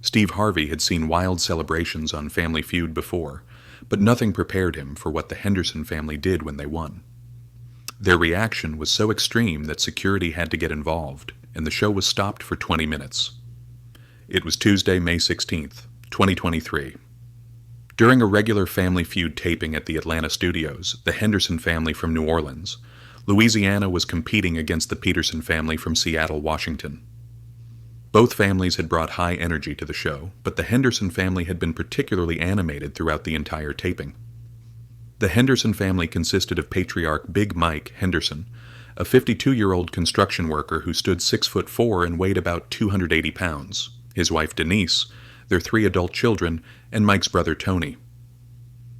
Steve Harvey had seen wild celebrations on Family Feud before, but nothing prepared him for what the Henderson family did when they won. Their reaction was so extreme that security had to get involved, and the show was stopped for 20 minutes. It was Tuesday, May 16th, 2023. During a regular Family Feud taping at the Atlanta studios, the Henderson family from New Orleans, Louisiana was competing against the Peterson family from Seattle, Washington. Both families had brought high energy to the show, but the Henderson family had been particularly animated throughout the entire taping. The Henderson family consisted of patriarch Big Mike Henderson, a 52-year-old construction worker who stood 6'4" and weighed about 280 pounds, his wife Denise, their 3 adult children, and Mike's brother Tony.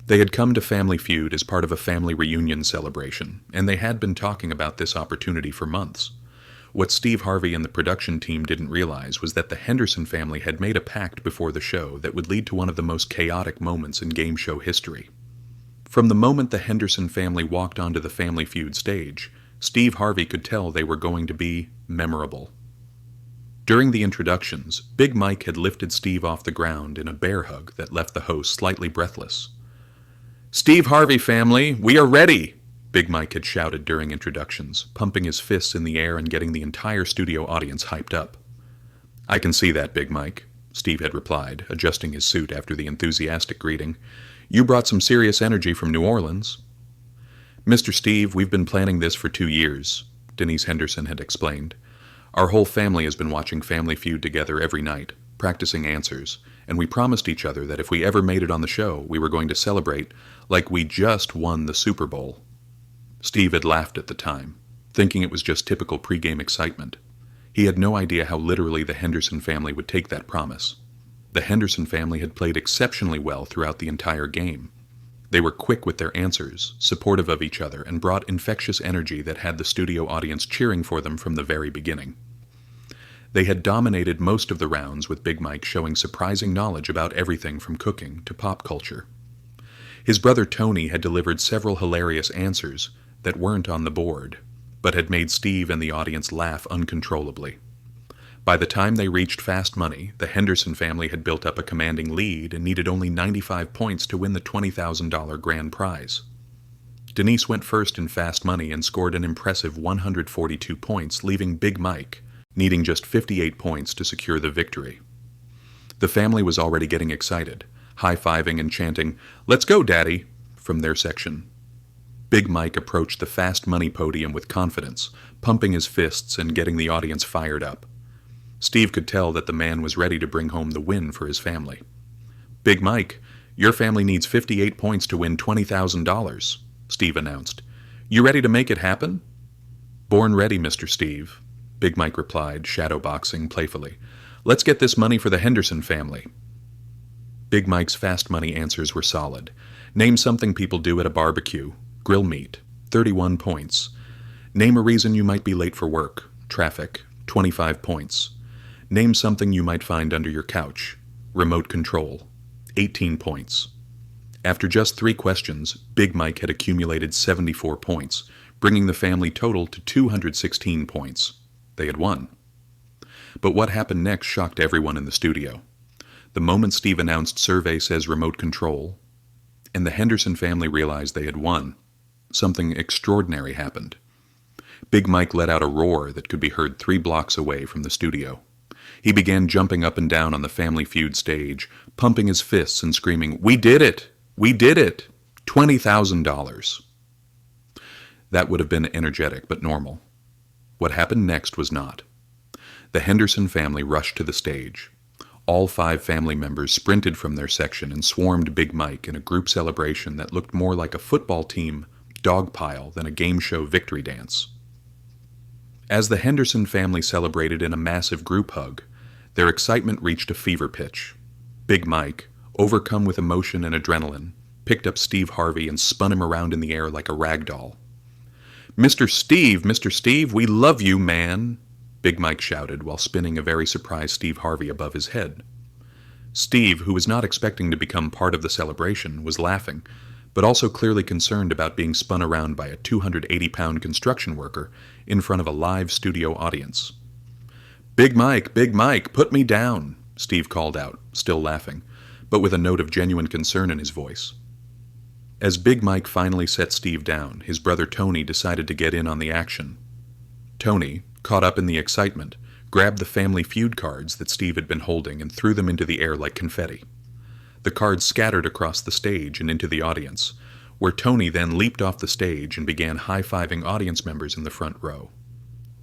They had come to Family Feud as part of a family reunion celebration, and they had been talking about this opportunity for months. What Steve Harvey and the production team didn't realize was that the Henderson family had made a pact before the show that would lead to one of the most chaotic moments in game show history. From the moment the Henderson family walked onto the Family Feud stage, Steve Harvey could tell they were going to be memorable. During the introductions, Big Mike had lifted Steve off the ground in a bear hug that left the host slightly breathless. "Steve Harvey family, we are ready!" Big Mike had shouted during introductions, pumping his fists in the air and getting the entire studio audience hyped up. "I can see that, Big Mike," Steve had replied, adjusting his suit after the enthusiastic greeting. "You brought some serious energy from New Orleans." "Mr. Steve, we've been planning this for 2 years," Denise Henderson had explained. "Our whole family has been watching Family Feud together every night, practicing answers, and we promised each other that if we ever made it on the show, we were going to celebrate like we just won the Super Bowl." Steve had laughed at the time, thinking it was just typical pregame excitement. He had no idea how literally the Henderson family would take that promise. The Henderson family had played exceptionally well throughout the entire game. They were quick with their answers, supportive of each other, and brought infectious energy that had the studio audience cheering for them from the very beginning. They had dominated most of the rounds, with Big Mike showing surprising knowledge about everything from cooking to pop culture. His brother Tony had delivered several hilarious answers that weren't on the board, but had made Steve and the audience laugh uncontrollably. By the time they reached Fast Money, the Henderson family had built up a commanding lead and needed only 95 points to win the $20,000 grand prize. Denise went first in Fast Money and scored an impressive 142 points, leaving Big Mike needing just 58 points to secure the victory. The family was already getting excited, high-fiving and chanting, "Let's go, Daddy," from their section. Big Mike approached the Fast Money podium with confidence, pumping his fists and getting the audience fired up. Steve could tell that the man was ready to bring home the win for his family. "Big Mike, your family needs 58 points to win $20,000, Steve announced. "You ready to make it happen?" "Born ready, Mr. Steve," Big Mike replied, shadowboxing playfully. "Let's get this money for the Henderson family." Big Mike's Fast Money answers were solid. Name something people do at a barbecue. Grill meat, 31 points. Name a reason you might be late for work. Traffic, 25 points. Name something you might find under your couch. Remote control, 18 points. After just 3 questions, Big Mike had accumulated 74 points, bringing the family total to 216 points. They had won. But what happened next shocked everyone in the studio. The moment Steve announced "Survey says remote control," and the Henderson family realized they had won, something extraordinary happened. Big Mike let out a roar that could be heard 3 blocks away from the studio. He began jumping up and down on the Family Feud stage, pumping his fists and screaming, "We did it! We did it! $20,000! That would have been energetic but normal. What happened next was not. The Henderson family rushed to the stage. All 5 family members sprinted from their section and swarmed Big Mike in a group celebration that looked more like a football team dogpile than a game show victory dance. As the Henderson family celebrated in a massive group hug, their excitement reached a fever pitch. Big Mike, overcome with emotion and adrenaline, picked up Steve Harvey and spun him around in the air like a rag doll. Mr. Steve, we love you, man," Big Mike shouted while spinning a very surprised Steve Harvey above his head. Steve, who was not expecting to become part of the celebration, was laughing, but also clearly concerned about being spun around by a 280-pound construction worker in front of a live studio audience. Big Mike, put me down," Steve called out, still laughing, but with a note of genuine concern in his voice. As Big Mike finally set Steve down, his brother Tony decided to get in on the action. Tony, caught up in the excitement, grabbed the Family Feud cards that Steve had been holding and threw them into the air like confetti. The cards scattered across the stage and into the audience, where Tony then leaped off the stage and began high-fiving audience members in the front row.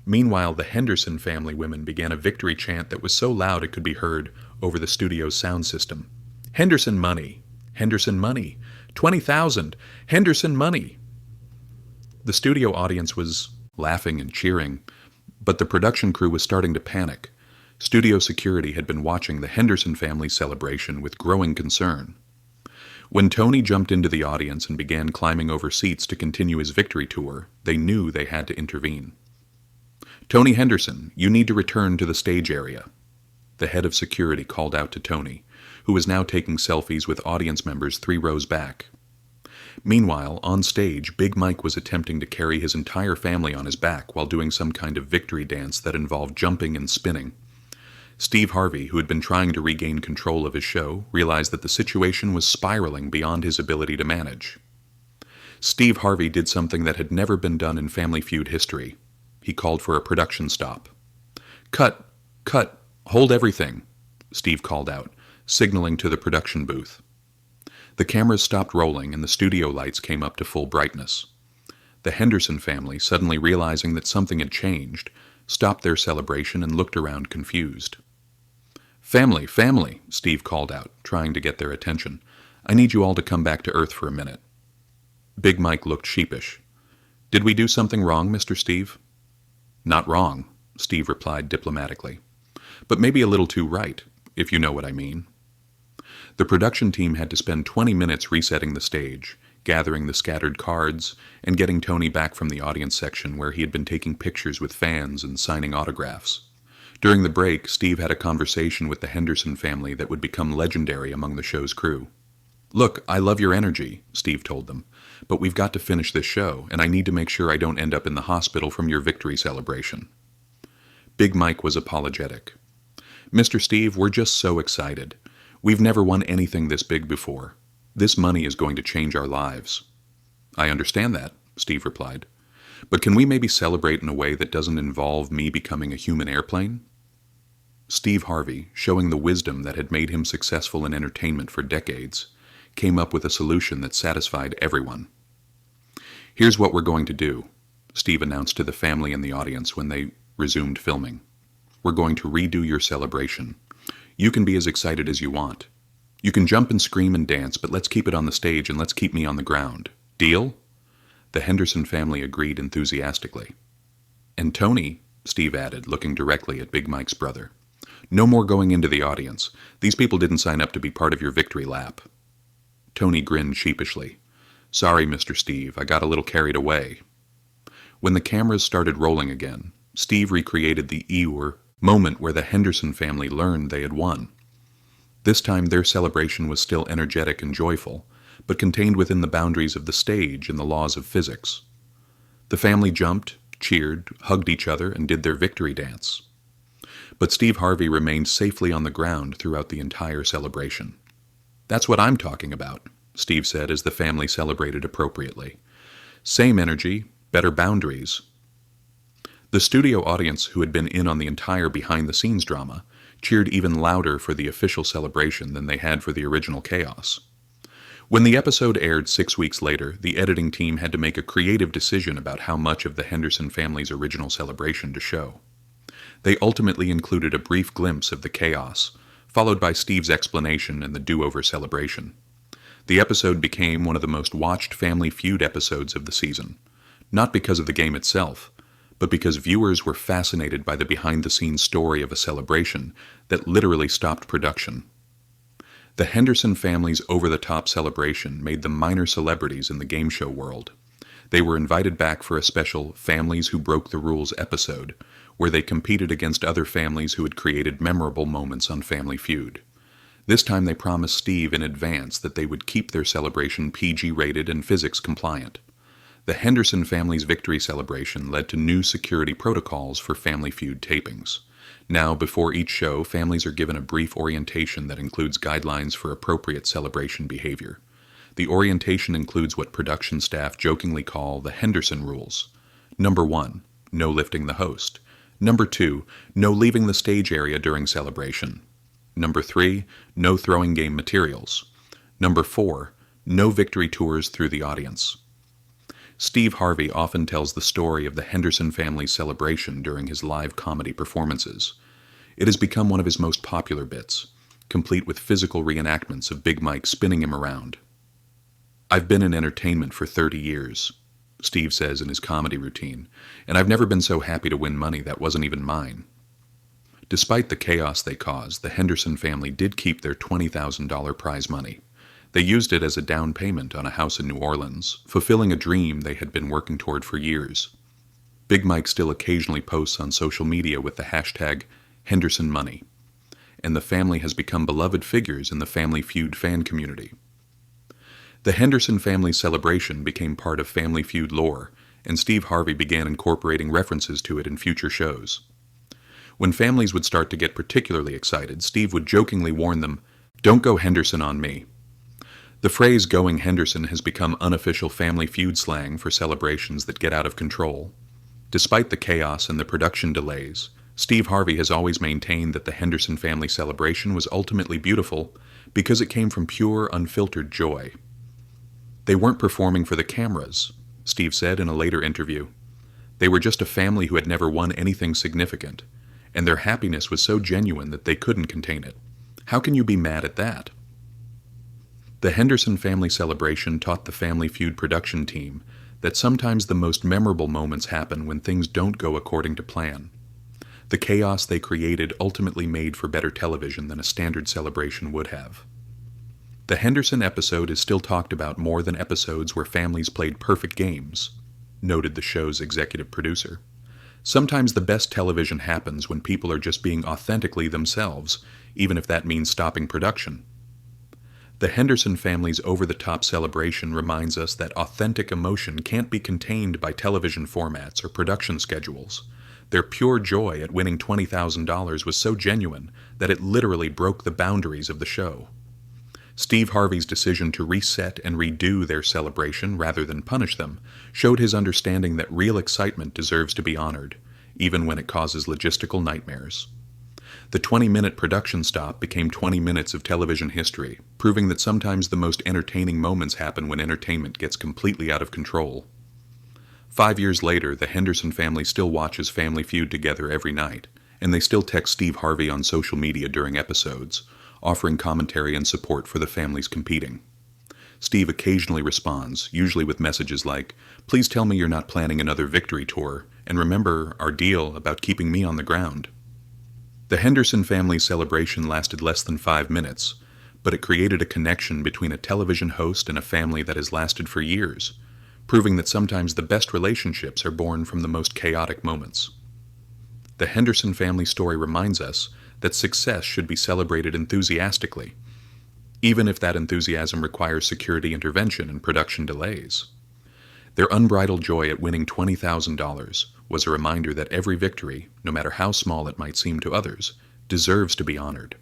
Meanwhile, the Henderson family women began a victory chant that was so loud it could be heard over the studio's sound system. "Henderson money! Henderson money! 20,000! Henderson money!" The studio audience was laughing and cheering, but the production crew was starting to panic. Studio security had been watching the Henderson family celebration with growing concern. When Tony jumped into the audience and began climbing over seats to continue his victory tour, they knew they had to intervene. "Tony Henderson, you need to return to the stage area." The head of security called out to Tony, who was now taking selfies with audience members 3 rows back. Meanwhile, on stage, Big Mike was attempting to carry his entire family on his back while doing some kind of victory dance that involved jumping and spinning. Steve Harvey, who had been trying to regain control of his show, realized that the situation was spiraling beyond his ability to manage. Steve Harvey did something that had never been done in Family Feud history. He called for a production stop. "Cut! Cut! Hold everything!" Steve called out, signaling to the production booth. The cameras stopped rolling and the studio lights came up to full brightness. The Henderson family, suddenly realizing that something had changed, stopped their celebration and looked around confused. "Family, family," Steve called out, trying to get their attention. "I need you all to come back to Earth for a minute." Big Mike looked sheepish. "Did we do something wrong, Mr. Steve?" "Not wrong," Steve replied diplomatically. "But maybe a little too right, if you know what I mean." The production team had to spend 20 minutes resetting the stage, gathering the scattered cards, and getting Tony back from the audience section where he had been taking pictures with fans and signing autographs. During the break, Steve had a conversation with the Henderson family that would become legendary among the show's crew. "Look, I love your energy," Steve told them, "but we've got to finish this show, and I need to make sure I don't end up in the hospital from your victory celebration." Big Mike was apologetic. "Mr. Steve, we're just so excited. We've never won anything this big before. This money is going to change our lives." "I understand that," Steve replied. "But can we maybe celebrate in a way that doesn't involve me becoming a human airplane?" Steve Harvey, showing the wisdom that had made him successful in entertainment for decades, came up with a solution that satisfied everyone. "Here's what we're going to do," Steve announced to the family and the audience when they resumed filming. "We're going to redo your celebration. You can be as excited as you want. You can jump and scream and dance, but let's keep it on the stage and let's keep me on the ground. Deal?" The Henderson family agreed enthusiastically. "And Tony," Steve added, looking directly at Big Mike's brother, "no more going into the audience. These people didn't sign up to be part of your victory lap." Tony grinned sheepishly. "Sorry, Mr. Steve, I got a little carried away." When the cameras started rolling again, Steve recreated the Eeyore moment where the Henderson family learned they had won. This time their celebration was still energetic and joyful, but contained within the boundaries of the stage and the laws of physics. The family jumped, cheered, hugged each other, and did their victory dance. But Steve Harvey remained safely on the ground throughout the entire celebration. "That's what I'm talking about," Steve said as the family celebrated appropriately. "Same energy, better boundaries." The studio audience, who had been in on the entire behind-the-scenes drama, cheered even louder for the official celebration than they had for the original chaos. When the episode aired 6 weeks later, the editing team had to make a creative decision about how much of the Henderson family's original celebration to show. They ultimately included a brief glimpse of the chaos, followed by Steve's explanation and the do-over celebration. The episode became one of the most watched Family Feud episodes of the season, not because of the game itself, but because viewers were fascinated by the behind-the-scenes story of a celebration that literally stopped production. The Henderson family's over-the-top celebration made them minor celebrities in the game show world. They were invited back for a special Families Who Broke the Rules episode, where they competed against other families who had created memorable moments on Family Feud. This time they promised Steve in advance that they would keep their celebration PG-rated and physics compliant. The Henderson family's victory celebration led to new security protocols for Family Feud tapings. Now, before each show, families are given a brief orientation that includes guidelines for appropriate celebration behavior. The orientation includes what production staff jokingly call the Henderson rules. Number 1, no lifting the host. Number 2, no leaving the stage area during celebration. Number 3, no throwing game materials. Number 4, no victory tours through the audience. Steve Harvey often tells the story of the Henderson family's celebration during his live comedy performances. It has become one of his most popular bits, complete with physical reenactments of Big Mike spinning him around. "I've been in entertainment for 30 years, Steve says in his comedy routine, and I've never been so happy to win money that wasn't even mine." Despite the chaos they caused, the Henderson family did keep their $20,000 prize money. They used it as a down payment on a house in New Orleans, fulfilling a dream they had been working toward for years. Big Mike still occasionally posts on social media with the hashtag #HendersonMoney, and the family has become beloved figures in the Family Feud fan community. The Henderson family celebration became part of Family Feud lore, and Steve Harvey began incorporating references to it in future shows. When families would start to get particularly excited, Steve would jokingly warn them, "Don't go Henderson on me." The phrase "going Henderson" has become unofficial Family Feud slang for celebrations that get out of control. Despite the chaos and the production delays, Steve Harvey has always maintained that the Henderson family celebration was ultimately beautiful because it came from pure, unfiltered joy. "They weren't performing for the cameras," Steve said in a later interview. "They were just a family who had never won anything significant, and their happiness was so genuine that they couldn't contain it. How can you be mad at that?" The Henderson family celebration taught the Family Feud production team that sometimes the most memorable moments happen when things don't go according to plan. The chaos they created ultimately made for better television than a standard celebration would have. The Henderson episode is still talked about more than episodes where families played perfect games, noted the show's executive producer. Sometimes the best television happens when people are just being authentically themselves, even if that means stopping production. The Henderson family's over-the-top celebration reminds us that authentic emotion can't be contained by television formats or production schedules. Their pure joy at winning $20,000 was so genuine that it literally broke the boundaries of the show. Steve Harvey's decision to reset and redo their celebration rather than punish them showed his understanding that real excitement deserves to be honored, even when it causes logistical nightmares. The 20-minute production stop became 20 minutes of television history, proving that sometimes the most entertaining moments happen when entertainment gets completely out of control. 5 years later, the Henderson family still watches Family Feud together every night, and they still text Steve Harvey on social media during episodes, offering commentary and support for the families competing. Steve occasionally responds, usually with messages like, "Please tell me you're not planning another victory tour, and remember our deal about keeping me on the ground." The Henderson family celebration lasted less than 5 minutes, but it created a connection between a television host and a family that has lasted for years, proving that sometimes the best relationships are born from the most chaotic moments. The Henderson family story reminds us that success should be celebrated enthusiastically, even if that enthusiasm requires security intervention and production delays. Their unbridled joy at winning $20,000 was a reminder that every victory, no matter how small it might seem to others, deserves to be honored.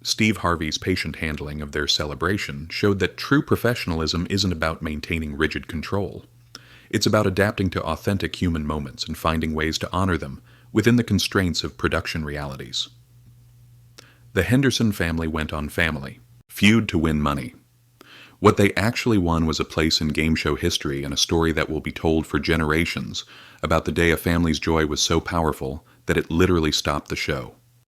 Steve Harvey's patient handling of their celebration showed that true professionalism isn't about maintaining rigid control. It's about adapting to authentic human moments and finding ways to honor them within the constraints of production realities. The Henderson family went on Family Feud to win money. What they actually won was a place in game show history and a story that will be told for generations about the day a family's joy was so powerful that it literally stopped the show.